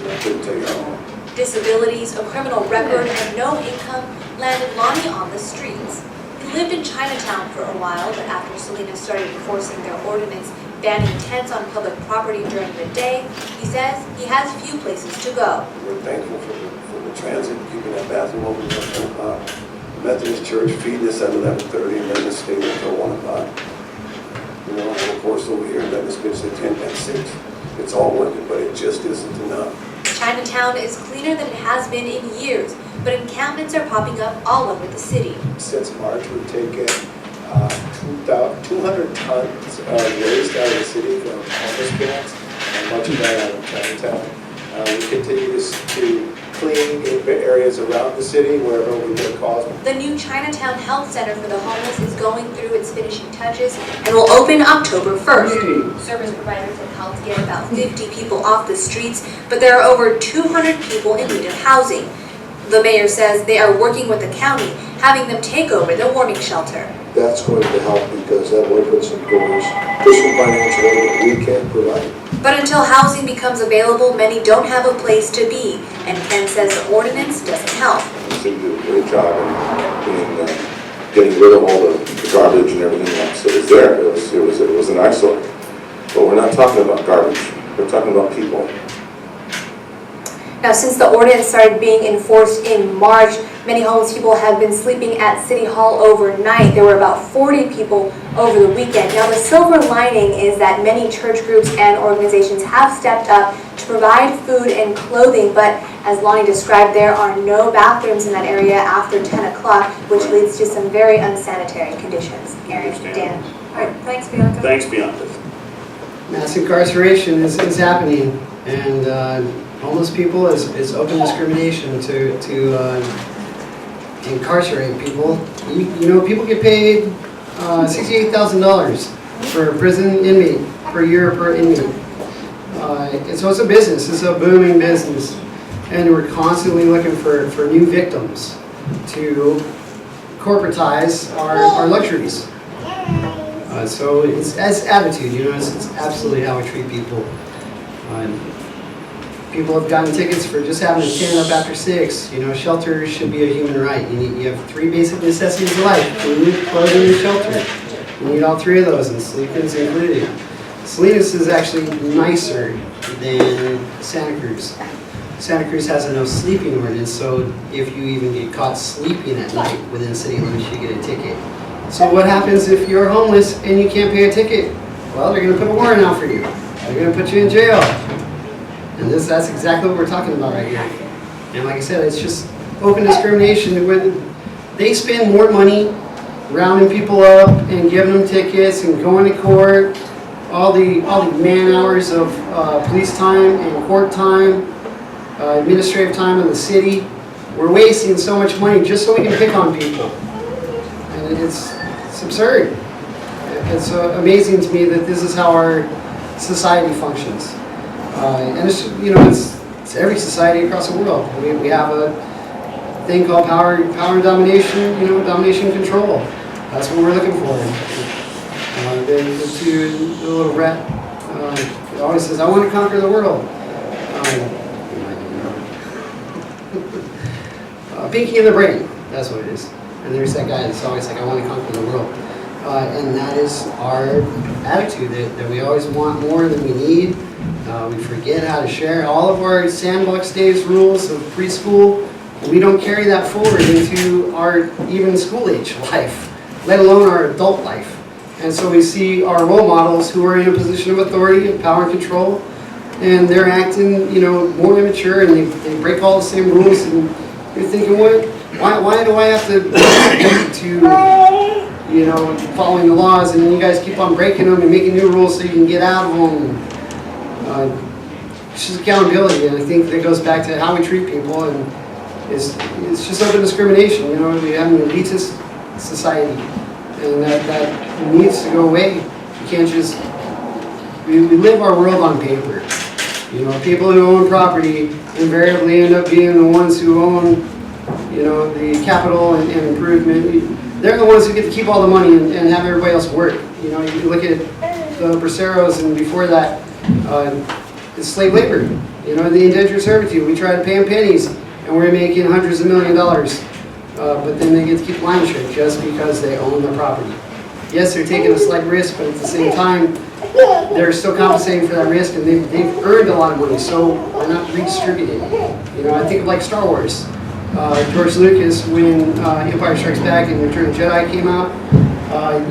I couldn't tell you how long. Disabilities, a criminal record, and no income landed Lonnie on the streets. He lived in Chinatown for a while, but after Salinas started enforcing their ordinance banning tents on public property during the day, he says he has few places to go. We're thankful for the transit, keeping that bathroom open until 10 o'clock. Methodist Church feeding us at 11:30 and letting us stay until 1 o'clock. You know, and of course over here, letting us finish at 10 at 6. It's all working, but it just isn't enough. Chinatown is cleaner than it has been in years, but encampments are popping up all over the city. Since March, we've taken 200 tons of waste out of the city from homeless camps, and much of that out of Chinatown. We continue to clean in areas around the city wherever we get calls. The new Chinatown Health Center for the Homeless is going through its finishing touches and will open October 1st. Service providers have helped get about 50 people off the streets, but there are over 200 people in need of housing. The mayor says they are working with the county, having them take over the warming shelter. That's going to help because that will put some doors, put some financial aid that we can't provide. But until housing becomes available, many don't have a place to be, and Ken says the ordinance doesn't help. The city did a great job in getting rid of all the garbage and everything else that was there. It was an eyesore. But we're not talking about garbage. We're talking about people. Now, since the ordinance started being enforced in March, many homeless people have been sleeping at City Hall overnight. There were about 40 people over the weekend. Now, the silver lining is that many church groups and organizations have stepped up to provide food and clothing, but as Lonnie described, there are no bathrooms in that area after 10 o'clock, which leads to some very unsanitary conditions. Aaron, Dan. All right, thanks, Bianca. Thanks, Bianca. Mass incarceration is happening, and homeless people is open discrimination to incarcerate people. You know, people get paid $68,000 for a prison inmate per year per inmate. And so it's a business. It's a booming business, and we're constantly looking for new victims to corporatize our luxuries. So it's as attitude, you know, it's absolutely how we treat people. People have gotten tickets for just having to stand up after 6. You know, shelter should be a human right. You have 3 basic necessities of life: food, clothing, and shelter. You need all 3 of those, and sleeping's included. Salinas is actually nicer than Santa Cruz. Santa Cruz has a no sleeping ordinance, so if you even get caught sleeping at night within city limits, you get a ticket. So what happens if you're homeless and you can't pay a ticket? Well, they're going to put a warrant out for you. They're going to put you in jail. And that's exactly what we're talking about right here. And like I said, it's just open discrimination. When they spend more money rounding people up and giving them tickets and going to court, all the man hours of police time and court time, administrative time in the city, we're wasting so much money just so we can pick on people. And it's absurd. It's amazing to me that this is how our society functions. And it's, you know, it's every society across the world. We have a thing called power and domination, you know, domination control. That's what we're looking for. The little rat always says, "I want to conquer the world." Pinky in the brain, that's what it is. And there's that guy that's always like, "I want to conquer the world." And that is our attitude, that we always want more than we need. We forget how to share all of our sandbox days rules of preschool. We don't carry that forward into our even school age life, let alone our adult life. And so we see our role models who are in a position of authority and power and control, and they're acting, you know, more immature, and they break all the same rules. And you're thinking, why do I have to you know, following the laws, and then you guys keep on breaking them and making new rules so you can get out of them? It's just accountability, and I think that goes back to how we treat people, and it's just open discrimination. You know, we have an elitist society, and that needs to go away. You can't just, we live our world on paper. You know, people who own property invariably end up being the ones who own, you know, the capital and improvement. They're the ones who get to keep all the money and have everybody else work. You know, you look at the Braceros, and before that, It's slave labor. You know, the indentured servitude, we try to pay them pennies, and we're making hundreds of $1 millions. But then they get to keep line share just because they own the property. Yes, they're taking a slight risk, but at the same time, they're still compensating for that risk, and they've earned a lot of money, so why not redistribute it? You know, I think of like Star Wars. George Lucas, when Empire Strikes Back and Return of the Jedi came out,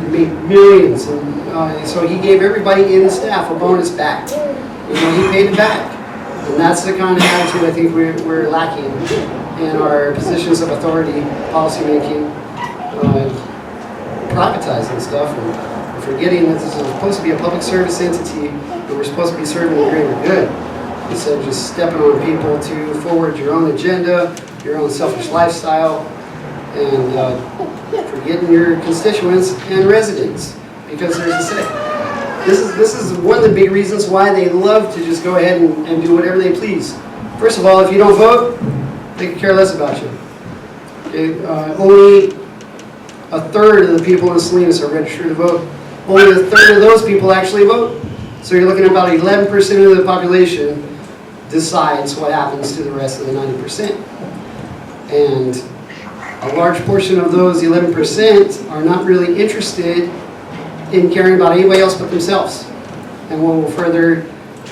he made millions, and so he gave everybody in the staff a bonus back. You know, he paid it back. And that's the kind of attitude I think we're lacking in our positions of authority, policymaking, privatizing stuff, and forgetting that this is supposed to be a public service entity, and we're supposed to be serving the greater good, instead of just stepping on people to forward your own agenda, your own selfish lifestyle, and forgetting your constituents and residents, because there's a say. This is one of the big reasons why they love to just go ahead and do whatever they please. First of all, if you don't vote, they could care less about you. Okay? Only a third of the people in Salinas are registered to vote. Only a third of those people actually vote. So you're looking at about 11% of the population decides what happens to the rest of the 90%. And a large portion of those 11% are not really interested in caring about anybody else but themselves, and will further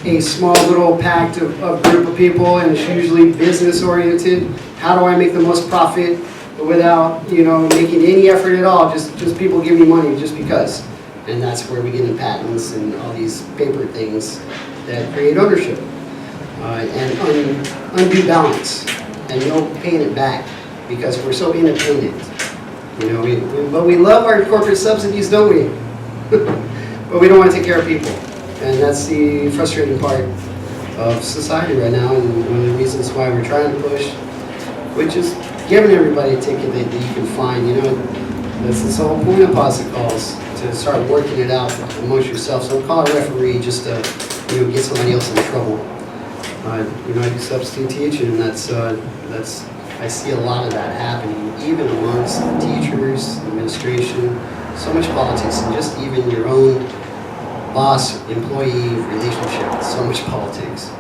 a small little pact of group of people, and it's usually business oriented. How do I make the most profit without, you know, making any effort at all? Just people give me money just because, and that's where we get into patents and all these paper things that create ownership and undue balance, and no paying it back because we're so independent. You know, but we love our corporate subsidies, don't we? But we don't want to take care of people, and that's the frustrating part of society right now, and one of the reasons why we're trying to push, which is giving everybody a ticket that you can find. You know, that's the whole point of posse calls, to start working it out amongst yourself. So call a referee just to, you know, get somebody else in trouble. You know, I do substitute teaching, and that's I see a lot of that happening, even amongst teachers, administration. So much politics, and just even your own boss-employee relationship, so much politics.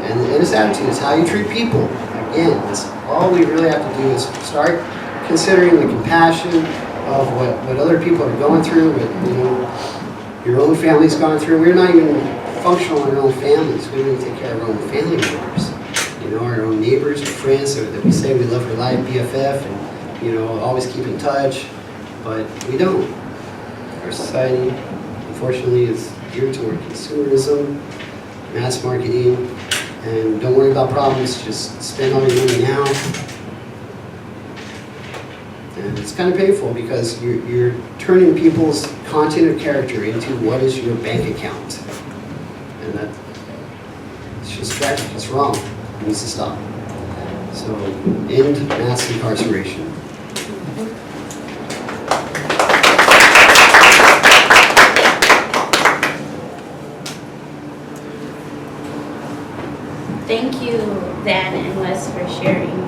And this attitude is how you treat people. Again, that's all we really have to do is start considering the compassion of what other people are going through, what, you know, your own family's gone through. We're not even functional in our own families. We don't even take care of our own family members. You know, our own neighbors and friends that we say we love for life, BFF, and, you know, always keep in touch. But we don't. Our society, unfortunately, is geared toward consumerism, mass marketing, and don't worry about problems, just spend all your money now. And it's kind of painful because you're turning people's content or character into what is your bank account. And it's just tragic, it's wrong, it needs to stop. So, end mass incarceration. Thank you, Dan and Wes, for sharing.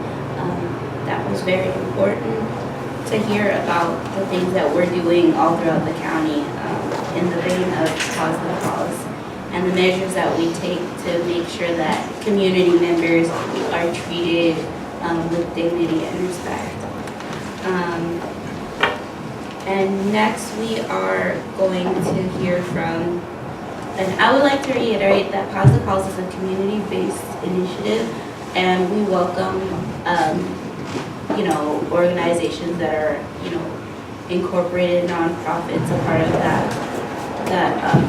That was very important to hear about the things that we're doing all throughout the county in the vein of Pause the Cause, and the measures that we take to make sure that community members are treated with dignity and respect. And next we are going to hear from, and I would like to reiterate that Pause the Cause is a community-based initiative, and we welcome, you know, organizations that are, you know, incorporated nonprofits, a part of that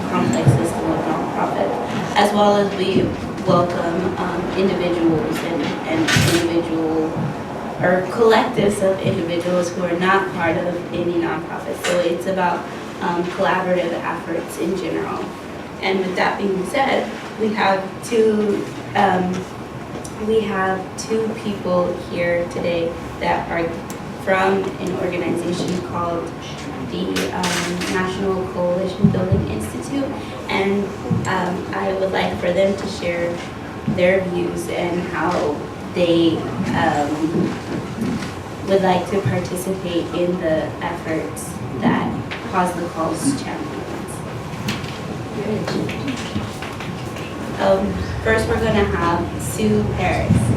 complex system of nonprofit, as well as we welcome individuals and individual or collectives of individuals who are not part of any nonprofit. So it's about collaborative efforts in general. And with that being said, we have two people here today that are from an organization called the National Coalition Building Institute, and I would like for them to share their views and how they would like to participate in the efforts that Pause the Cause champions. First, we're gonna have Sue Paris.